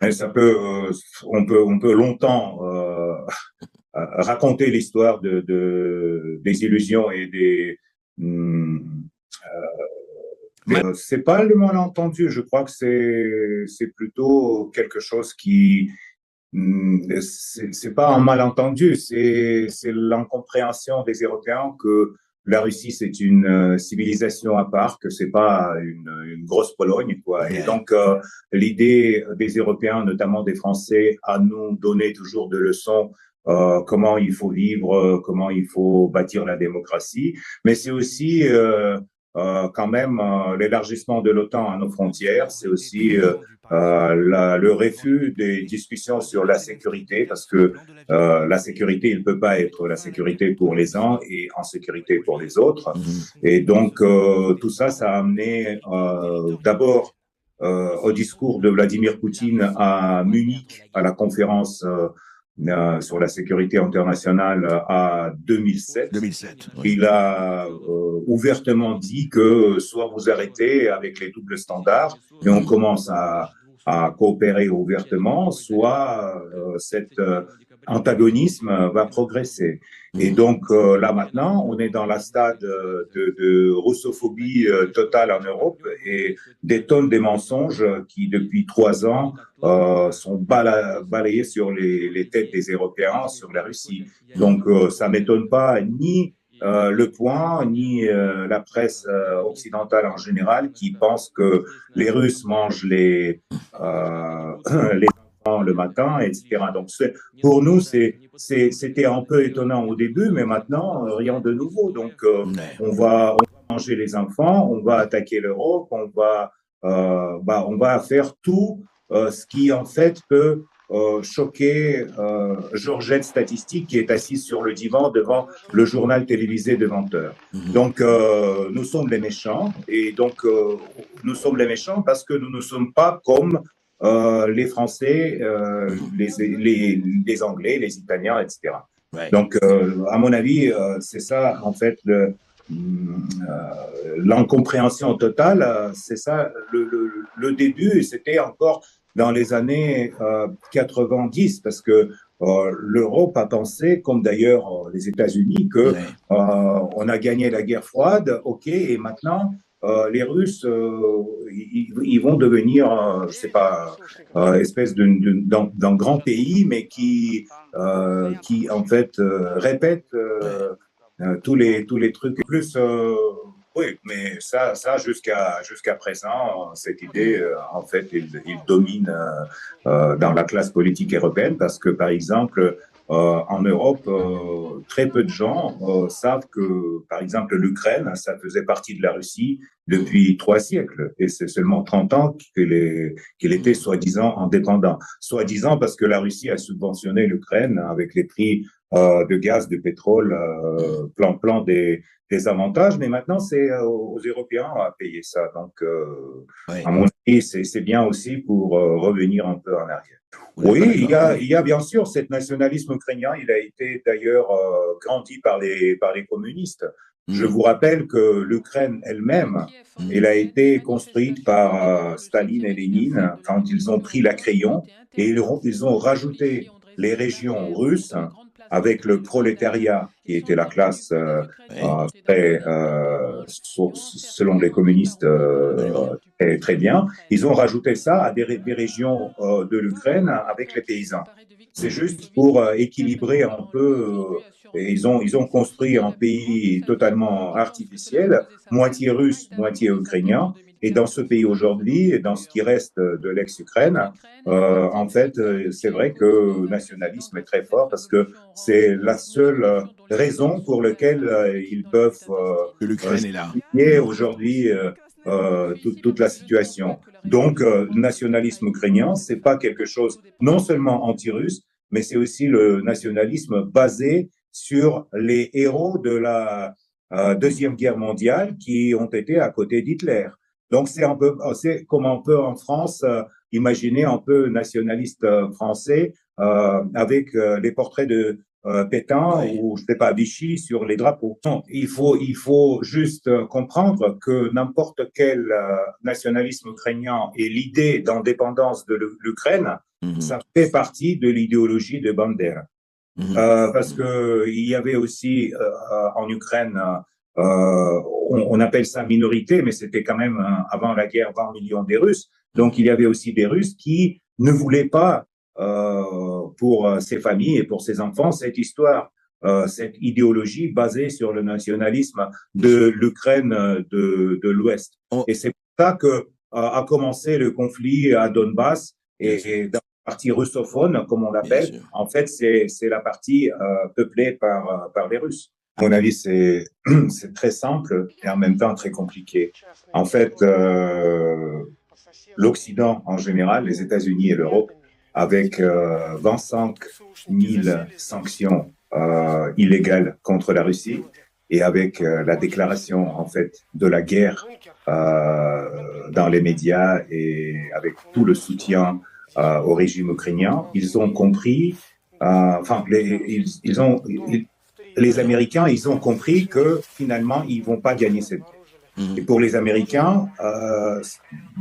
Et on peut longtemps raconter l'histoire des illusions et hum, c'est pas le malentendu. Je crois que c'est plutôt quelque chose qui c'est pas un malentendu, c'est l'incompréhension des Européens que la Russie c'est une civilisation à part, que c'est pas une grosse Pologne quoi. Et Ouais. donc l'idée des Européens, notamment des Français, à nous donner toujours de leçons comment il faut vivre, comment il faut bâtir la démocratie, mais c'est aussi quand même l'élargissement de l'OTAN à nos frontières, c'est aussi le refus des discussions sur la sécurité, parce que la sécurité, il ne peut pas être la sécurité pour les uns et en sécurité pour les autres. Mhm. Et donc, tout ça, ça a amené d'abord au discours de Vladimir Poutine à Munich, à la conférence sur la sécurité internationale à 2007. 2007, oui. Il a ouvertement dit que soit vous arrêtez avec les doubles standards et on Mhm. commence à coopérer ouvertement, soit cet antagonisme va progresser. Et Mhm. donc là maintenant, on est dans la stade de russophobie totale en Europe et des tonnes de mensonges qui, depuis 3 ans, sont balayés sur les têtes des Européens, sur la Russie. Donc ça m'étonne pas ni le point, ni la presse occidentale en général qui pense que les Russes mangent les enfants le matin, etc. Donc pour nous, c'était un peu étonnant au début, mais maintenant, rien de nouveau. Donc Ouais. on va manger les enfants, on va attaquer l'Europe, on va faire tout ce qui en fait peut choquer Georgette Statistique qui est assise sur le divan devant le journal télévisé de 20 heures. Mhm. Donc, nous sommes les méchants et donc nous sommes les méchants parce que nous ne sommes pas comme les Français, Mhm. les Anglais, les Italiens, etc. Ouais. Donc, à mon avis, c'est ça en fait l'incompréhension totale. C'est ça le début. C'était encore dans les années 90 parce que l'Europe a pensé, comme d'ailleurs les États-Unis, que Ouais. on a gagné la guerre froide, ok, et maintenant les Russes, ils vont devenir, je sais pas, espèce d'un grand pays, mais qui en fait répète Ouais. tous les trucs. Plus, oui, mais ça jusqu'à présent, cette idée, en fait, il domine dans la classe politique européenne parce que, par exemple, en Europe, très peu de gens savent que, par exemple, l'Ukraine, ça faisait partie de la Russie Mhm. depuis 3 siècles. Et c'est seulement 30 ans qu'il était Mhm. soi-disant indépendant. Soi-disant parce que la Russie a subventionné l'Ukraine avec les prix de gaz, de pétrole, Mhm. plan des avantages. Mais maintenant, c'est aux Européens à payer ça. Donc, à Ouais. mon avis, c'est bien aussi pour revenir un peu en arrière. Vous n'êtes pas Oui, d'accord? il y a bien sûr cet nationalisme ukrainien. Il a été d'ailleurs grandi par les communistes. Je Mhm. vous rappelle que l'Ukraine elle-même, Mhm. elle a été construite par Staline et Lénine quand ils ont pris la crayon et ils ont rajouté les régions russes avec le prolétariat qui était la classe Ouais. très, selon les communistes, Absolument. très bien. Ils ont rajouté ça à des régions de l'Ukraine avec les paysans. C'est Mhm. juste pour équilibrer un peu. Et ils ont construit un pays totalement artificiel, moitié russe, moitié ukrainien. Et dans ce pays aujourd'hui, dans ce qui reste de l'ex-Ukraine, en fait, c'est vrai que le nationalisme est très fort parce que c'est la seule raison pour laquelle ils peuvent Que l'Ukraine est là. justifier aujourd'hui toute la situation. Donc, le nationalisme ukrainien, c'est pas quelque chose non seulement anti-russe, mais c'est aussi le nationalisme basé sur les héros de la Deuxième Guerre mondiale qui ont été à côté d'Hitler. Donc, c'est comme un peu en France, imaginer un peu nationaliste français avec les portraits de Pétain Oui. ou, je sais pas, Vichy sur les drapeaux. Non, il faut juste comprendre que n'importe quel nationalisme ukrainien et l'idée d'indépendance de l'Ukraine, ça fait partie de l'idéologie de Bandera. Parce que il y avait aussi en Ukraine, on appelle ça minorité, mais c'était quand même avant la guerre 20 millions de Russes. Donc il y avait aussi des Russes qui ne voulaient pas pour ses familles et pour ses enfants cette histoire, cette idéologie basée sur le nationalisme de l'Ukraine de l'Ouest. Et c'est pour ça que a commencé le conflit à Donbass et dans la partie russophone, comme on l'appelle. En fait, c'est la partie peuplée par les Russes. À mon avis, c'est très simple et en même temps très compliqué. En fait, l'Occident en général, les États-Unis et l'Europe, avec 25 000 sanctions illégales contre la Russie et avec la déclaration en fait de la guerre dans les médias et avec tout le soutien au régime ukrainien, ils ont compris, les Américains, ils ont compris que finalement, ils vont pas gagner cette guerre. Et pour les Américains,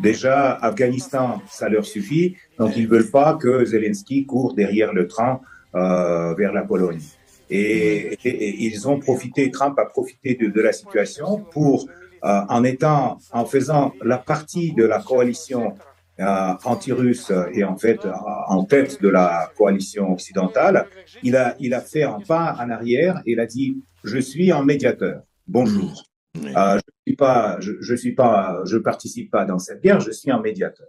déjà, Afghanistan, ça leur suffit. Donc, ils veulent pas que Zelensky court derrière le train vers la Pologne. Et ils ont profité, Trump a profité de la situation pour, en faisant la partie de la coalition anti-russe et en fait en tête de la coalition occidentale, il a fait un pas en arrière et il a dit « Je suis un médiateur. Bonjour. Je participe pas dans cette guerre, je suis un médiateur.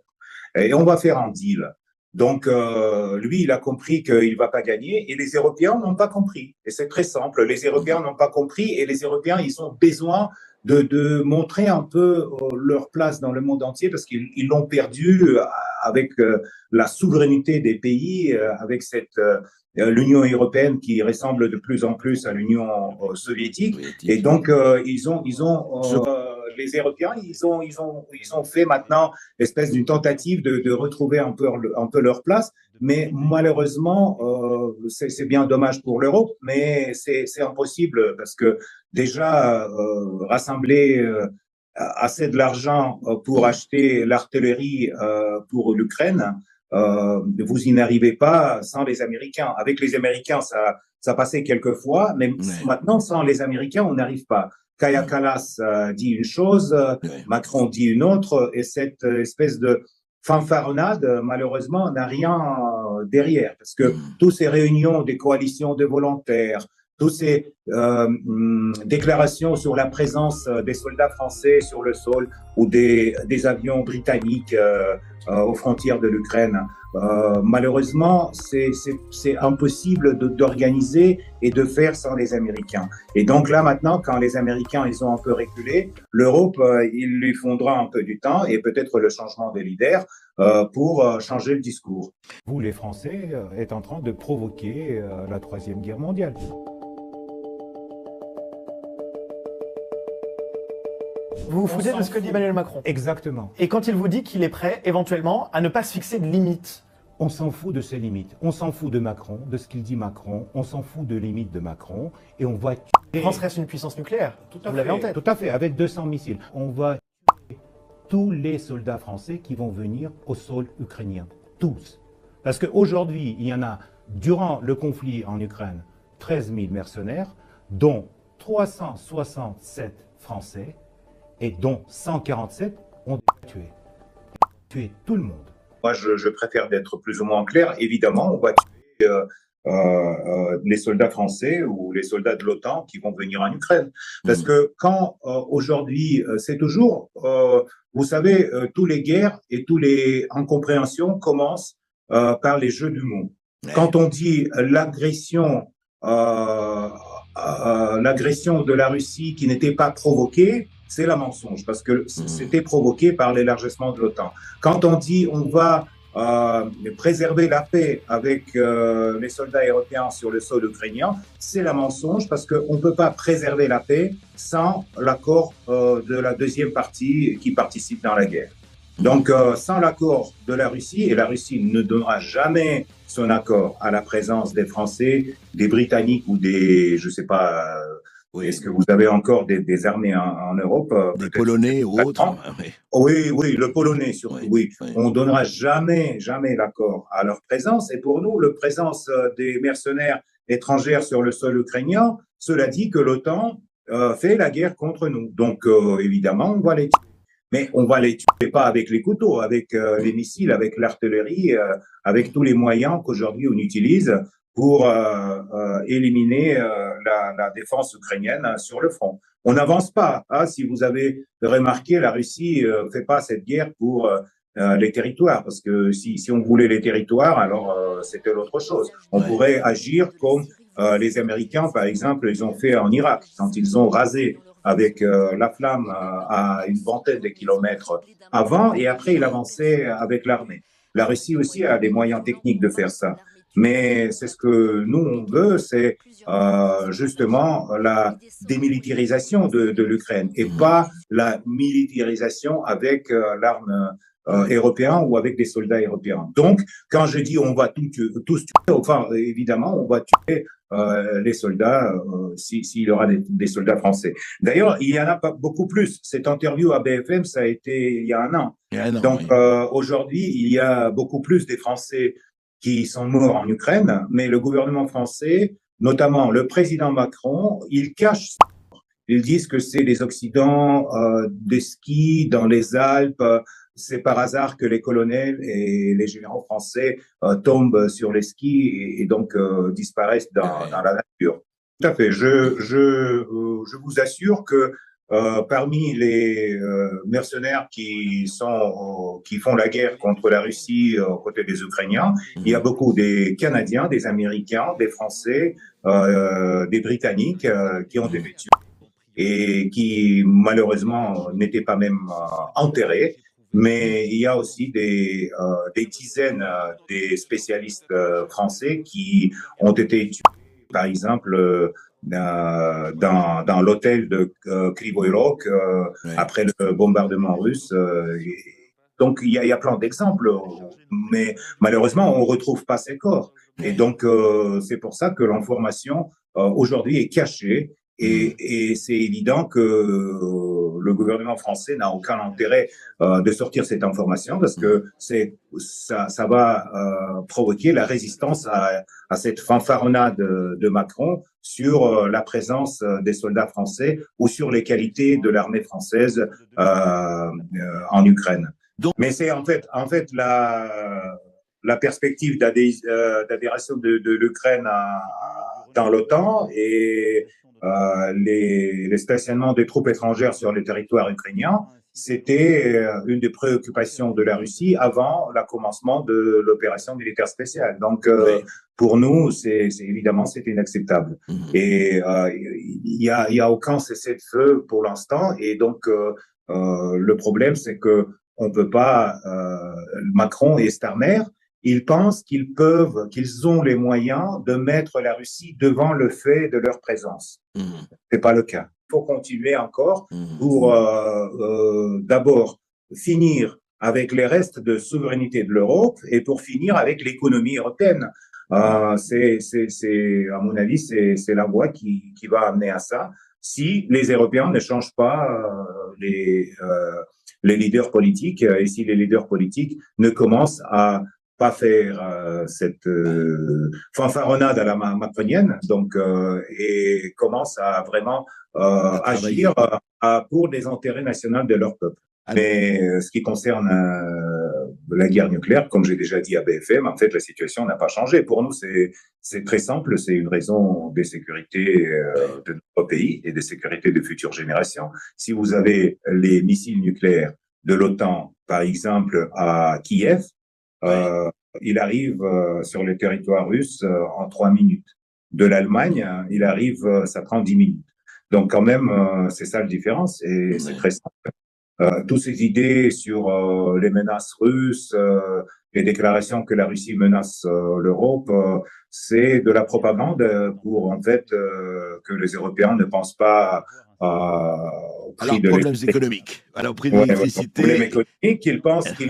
Et on va faire un deal. » Donc, lui, il a compris qu'il va pas gagner et les Européens n'ont pas compris. Et c'est très simple. Les Européens n'ont pas compris et les Européens, ils ont besoin de montrer un peu leur place dans le monde entier parce qu'ils l'ont perdu avec la souveraineté des pays, avec l'Union européenne qui ressemble de plus en plus à l'Union soviétique. Et donc, les Européens, ils ont fait maintenant l'espèce d'une tentative de retrouver un peu leur place. Mais malheureusement, c'est bien dommage pour l'Europe, mais c'est impossible parce que déjà, rassembler assez de l'argent pour acheter l'artillerie pour l'Ukraine, vous y n'arrivez pas sans les Américains. Avec les Américains, ça passait quelquefois, mais maintenant, sans les Américains, on n'arrive pas. Kaja Kallas dit une chose, Macron dit une autre, et cette espèce de fanfaronnade, malheureusement, n'a rien derrière, parce que toutes ces réunions des coalitions de volontaires, toutes ces déclarations sur la présence des soldats français sur le sol ou des avions britanniques aux frontières de l'Ukraine, malheureusement, c'est impossible d'organiser et de faire sans les Américains. Et donc là, maintenant, quand les Américains, ils ont un peu reculé, l'Europe, il lui faudra un peu du temps et peut-être le changement de leader pour changer le discours. Vous, les Français, êtes en train de provoquer la Troisième Guerre mondiale. Vous vous foutez de ce que dit Emmanuel Macron. Exactement. Et quand il vous dit qu'il est prêt, éventuellement, à ne pas se fixer de limites. On s'en fout de ses limites. On s'en fout de Macron, de ce qu'il dit Macron. On s'en fout de limites de Macron. Et on va tuer... La France reste une puissance nucléaire. Vous l'avez en tête. Tout à fait, avec 200 missiles. On va tuer tous les soldats français qui vont venir au sol ukrainien. Tous. Parce qu'aujourd'hui, il y en a, durant le conflit en Ukraine, 13 000 mercenaires, dont 367 Français, et dont 147 ont tué tout le monde. Moi, je préfère d'être plus ou moins clair. Évidemment, on va tuer les soldats français ou les soldats de l'OTAN qui vont venir en Ukraine. Parce que quand aujourd'hui, c'est toujours, vous savez, tous les guerres et tous les incompréhensions commencent par les jeux du mot. Quand on dit l'agression de la Russie qui n'était pas provoquée, c'est la mensonge, parce que c'était provoqué par l'élargissement de l'OTAN. Quand on dit on va préserver la paix avec les soldats européens sur le sol ukrainien, c'est la mensonge, parce qu'on ne peut pas préserver la paix sans l'accord de la deuxième partie qui participe dans la guerre. Donc, sans l'accord de la Russie, et la Russie ne donnera jamais son accord à la présence des Français, des Britanniques ou des, je sais pas, Oui. est-ce que vous avez encore des armées en Europe? Des Polonais ou autres. Oui, oui, le Polonais surtout, oui. Oui. On donnera jamais l'accord à leur présence. Et pour nous, la présence des mercenaires étrangers sur le sol ukrainien, cela dit que l'OTAN fait la guerre contre nous. Donc, évidemment, on va les tuer. Mais on va les tuer pas avec les couteaux, avec les missiles, avec l'artillerie, avec tous les moyens qu'aujourd'hui on utilise pour éliminer la défense ukrainienne sur le front. On n'avance pas. Hein. Si vous avez remarqué, la Russie fait pas cette guerre pour les territoires, parce que si on voulait les territoires, alors c'était l'autre chose. On pourrait agir comme les Américains, par exemple, ils ont fait en Irak, quand ils ont rasé avec la flamme à une vingtaine de kilomètres avant, et après il avançait avec l'armée. La Russie aussi a des moyens techniques de faire ça. Mais c'est ce que nous, on veut, c'est justement la démilitarisation de l'Ukraine et pas la militarisation avec l'arme européen ou avec des soldats européens. Donc, quand je dis on va tous tuer, enfin, évidemment, on va tuer les soldats s'il y aura des soldats français. D'ailleurs, il y en a pas beaucoup plus. Cette interview à BFM, ça a été il y a un an. Donc, aujourd'hui, il y a beaucoup plus des Français qui sont morts en Ukraine, mais le gouvernement français, notamment le président Macron, il cache ça. Ils disent que c'est les Occidents des skis dans les Alpes. C'est par hasard que les colonels et les généraux français tombent sur les skis et donc disparaissent dans la nature. Tout à fait. Je vous assure que parmi les mercenaires qui font la guerre contre la Russie aux côtés des Ukrainiens, il y a beaucoup des Canadiens, des Américains, des Français, des Britanniques qui ont été tués et qui malheureusement n'étaient pas même enterrés. Mais il y a aussi des dizaines des spécialistes français qui ont été tués, par exemple, dans l'hôtel de Kryvyi Rih après le bombardement russe. Donc, il y a plein d'exemples, mais malheureusement, on ne retrouve pas ces corps. Et donc, c'est pour ça que l'information aujourd'hui est cachée. Et c'est évident que le gouvernement français n'a aucun intérêt de sortir cette information parce que ça va provoquer la résistance à cette fanfaronnade de Macron sur la présence des soldats français ou sur les qualités de l'armée française en Ukraine. Mais c'est en fait la perspective d'adhération de l'Ukraine dans l'OTAN et les stationnements des troupes étrangères sur le territoire ukrainien, c'était une des préoccupations de la Russie avant le commencement de l'opération militaire spéciale. Donc, pour nous, c'est évidemment, c'est inacceptable. Et il y a aucun cessez-le-feu pour l'instant. Et donc, le problème, c'est que on peut pas, Macron et Starmer, ils pensent qu'ils ont les moyens de mettre la Russie devant le fait de leur présence. C'est pas le cas. Il faut continuer encore pour d'abord finir avec les restes de souveraineté de l'Europe et pour finir avec l'économie européenne. C'est à mon avis, c'est la voie qui va amener à ça si les Européens ne changent pas les leaders politiques et si les leaders politiques ne commencent à pas faire cette fanfaronnade à la macronienne, donc et commencent à vraiment agir pour les intérêts nationaux de leur peuple. Mais ce qui concerne la guerre nucléaire, comme j'ai déjà dit à BFM, en fait, la situation n'a pas changé. Pour nous, c'est très simple. C'est une raison de sécurité de notre pays et de sécurité de futures générations. Si vous avez les missiles nucléaires de l'OTAN, par exemple, à Kiev, il arrive sur le territoire russe en 3 minutes. De l'Allemagne, il arrive, ça prend 10 minutes. Donc, quand même, c'est ça la différence et c'est très simple. toutes ces idées sur les menaces russes, les déclarations que la Russie menace l'Europe, c'est de la propagande pour en fait que les Européens ne pensent pas au prix Alors, de problèmes l'électricité. économiques. Alors, prix de Ouais, problème l'électricité. économique, qu'ils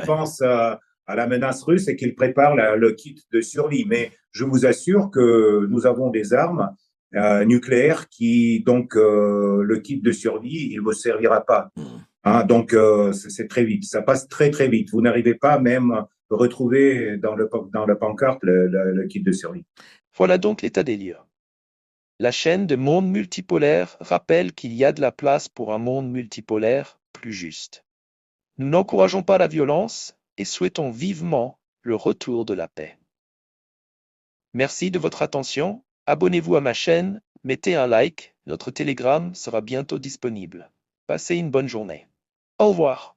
pensent à la menace russe et qu'ils préparent le kit de survie. Mais je vous assure que nous avons des armes nucléaires qui, donc, le kit de survie, il ne vous servira pas. Hein, donc, c'est très vite. Ça passe très, très vite. Vous n'arrivez pas même à retrouver dans la pancarte le kit de survie. Voilà donc l'état des lieux. La chaîne de monde multipolaire rappelle qu'il y a de la place pour un monde multipolaire plus juste. Nous n'encourageons pas la violence et souhaitons vivement le retour de la paix. Merci de votre attention, abonnez-vous à ma chaîne, mettez un like, notre Telegram sera bientôt disponible. Passez une bonne journée. Au revoir.